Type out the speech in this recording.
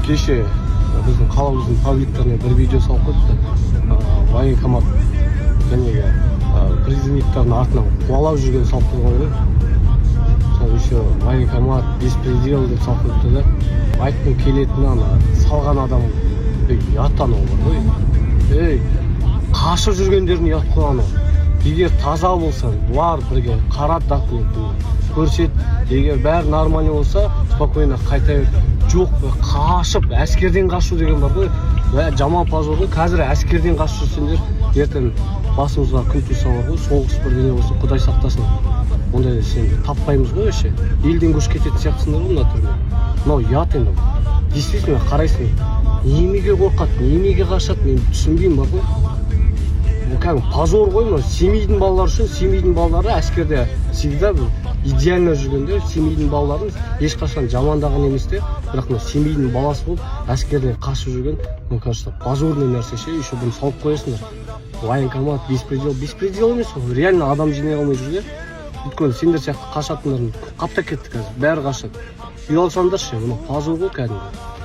кеше біздің қаламыздың пабликтарына бір видео салып қойыпты. Военкомат жәнегі президенттардың артынан қуалап жүрген салып қойған еді. Сол еще военкомат беспредел деп салып қойыпты да. Айтқым келетіні ана салған адам ұят анау бар ғой. Қашып жүргендерін ұят қойған ол. Егер таза болса, бар бірге қарат документін көрсет. Егер бәрі нормально болса, спокойно қайта бер. Жоқ, қашып, әскерден қашу деген бар ғой. Жаман позор ғой. Қазір әскерден қашып жүрсеңдер, ертең басымызға күн туса бар ғой, соғыс бірдеңе болса, Құдай сақтасын. Ондай сен таппаймыз ғой ше. Елден көшіп кететін сияқтысыңдар ғой мына түрде. Мынау ұят енді. Действительно қарайсың. Немеге қорқады, немеге қашады, мен түсінбеймін бар ғой. Кәдімгі позор ғой мына. Семейдің балалары үшін, семейдің балалары әскерде всегда идеально жүргенде, семейдің балаларын ешқашан жамандаған емес те, бірақ мына семейдің баласы болып әскерден қашып жүрген, мне кажется, позорный нәрсе ше, еще бұны салып қоясыңдар. Военкомат, беспредел емес ол, реально адам жинай алмай жүрген. Өйткені сендер сияқты қашатындарын қаптап кетті қазір, бәрі қашады. Ұялсаңдар ше, мына позор ғой кәдімгі.